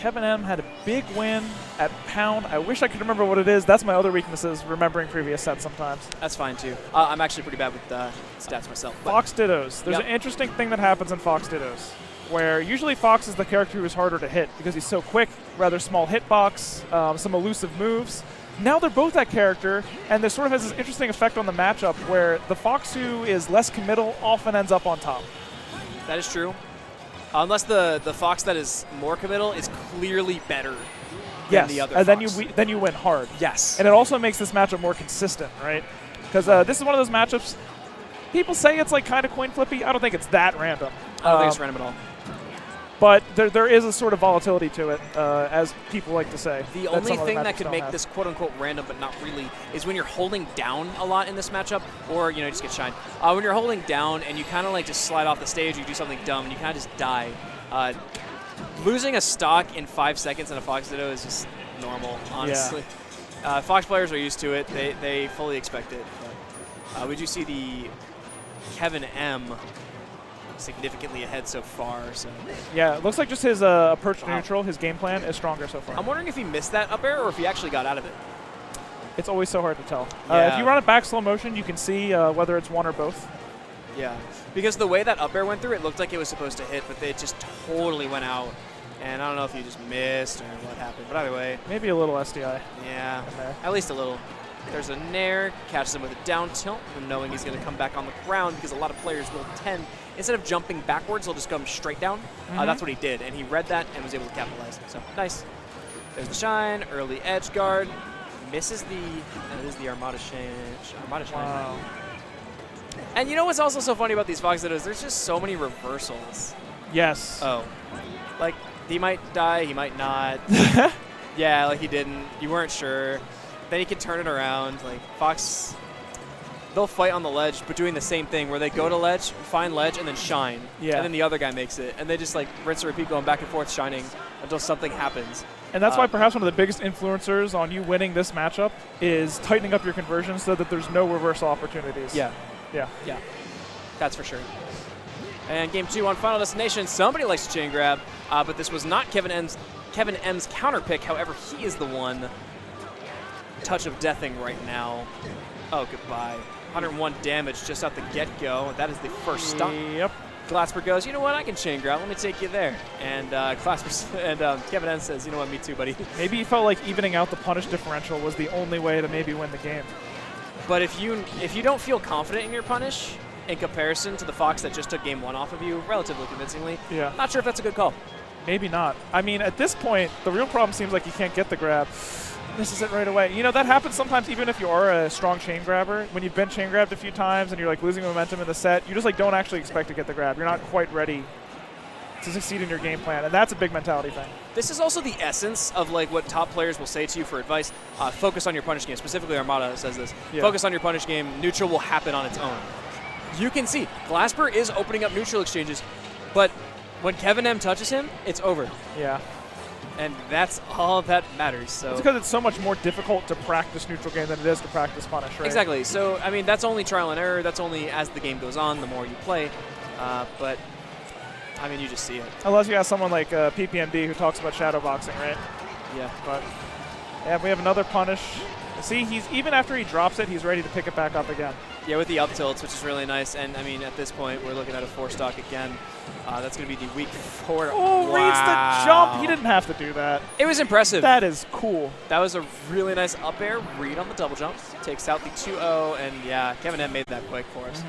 Kevin M had a big win at Pound. I wish I could remember what it is. That's my other weakness, is remembering previous sets sometimes. That's fine, too. I'm actually pretty bad with stats myself. Fox Dittos. There's an interesting thing that happens in Fox Dittos, where usually Fox is the character who is harder to hit because he's so quick, rather small hitbox, some elusive moves. Now they're both that character, and this sort of has this interesting effect on the matchup where the Fox who is less committal often ends up on top. That is true. Unless the Fox that is more committal is clearly better than the other Fox. Then you win hard. Yes. And it also makes this matchup more consistent, right? Because this is one of those matchups, people say it's like kind of coin flippy. I don't think it's that random. I don't think it's random at all. But there is a sort of volatility to it, as people like to say. The only thing that could make this quote-unquote random, but not really, is when you're holding down a lot in this matchup, or you just get shined. When you're holding down and you kind of like just slide off the stage, or you do something dumb, and you kind of just die. Losing a stock in 5 seconds in a Fox Ditto is just normal, honestly. Yeah. Fox players are used to it. They fully expect it. But, we do see the Kevin M significantly ahead so far. So yeah, it looks like just his approach to neutral, his game plan is stronger so far. I'm wondering if he missed that up air or if he actually got out of it. It's always so hard to tell. Yeah. If you run it back slow motion, you can see whether it's one or both. Yeah, because the way that up air went through, it looked like it was supposed to hit, but it just totally went out. And I don't know if he just missed or what happened, but either way. Maybe a little SDI. Yeah, at least a little. There's a nair, catches him with a down tilt, and knowing he's going to come back on the ground because a lot of players will tend, instead of jumping backwards, they'll just come straight down. That's what he did, and he read that and was able to capitalize. So, nice. There's the shine, early edge guard. Misses it is the Armada shine. Wow. And you know what's also so funny about these Fox Dittos? There's just so many reversals. Yes. Oh. Like, he might die, he might not. Yeah, like he didn't. You weren't sure. Then he can turn it around. Like, Fox, they'll fight on the ledge, but doing the same thing where they go to ledge, find ledge, and then shine. Yeah. And then the other guy makes it. And they just, like, rinse and repeat going back and forth shining until something happens. And that's why perhaps one of the biggest influencers on you winning this matchup is tightening up your conversions so that there's no reversal opportunities. Yeah. Yeah. Yeah. That's for sure. And game 2 on Final Destination. Somebody likes to chain grab, but this was not Kevin M's counter pick. However, he is the one touch of deathing right now. Oh, goodbye. 101 damage just out the get-go. That is the first stock. Yep. Glasper goes, you know what, I can chain grab. Let me take you there. And Glasper and Kevin M says, you know what, me too, buddy. Maybe he felt like evening out the punish differential was the only way to maybe win the game. But if you don't feel confident in your punish in comparison to the Fox that just took game 1 off of you relatively convincingly, not sure if that's a good call. Maybe not. I mean, at this point, the real problem seems like you can't get the grab. Misses it right away. You know, that happens sometimes even if you are a strong chain grabber. When you've been chain grabbed a few times and you're like losing momentum in the set, you just like don't actually expect to get the grab. You're not quite ready to succeed in your game plan, and that's a big mentality thing. This is also the essence of like what top players will say to you for advice. Focus on your punish game. Specifically, Armada says this. Yeah. Focus on your punish game. Neutral will happen on its own. You can see Glasper is opening up neutral exchanges, but when Kevin M touches him, it's over. Yeah. And that's all that matters. So it's because it's so much more difficult to practice neutral game than it is to practice punish, right? Exactly. So, I mean, that's only trial and error. That's only as the game goes on, the more you play. But, I mean, you just see it. Unless you have someone like PPMD who talks about shadow boxing, right? Yeah. But, yeah, we have another punish. See, even after he drops it, he's ready to pick it back up again. Yeah, with the up tilts, which is really nice. And, I mean, at this point, we're looking at a 4-stock again. That's going to be the week 4. Oh, wow. reads the jump. He didn't have to do that. It was impressive. That is cool. That was a really nice up air read on the double jump. Takes out the 2-0, and yeah, Kevin M made that quick for us.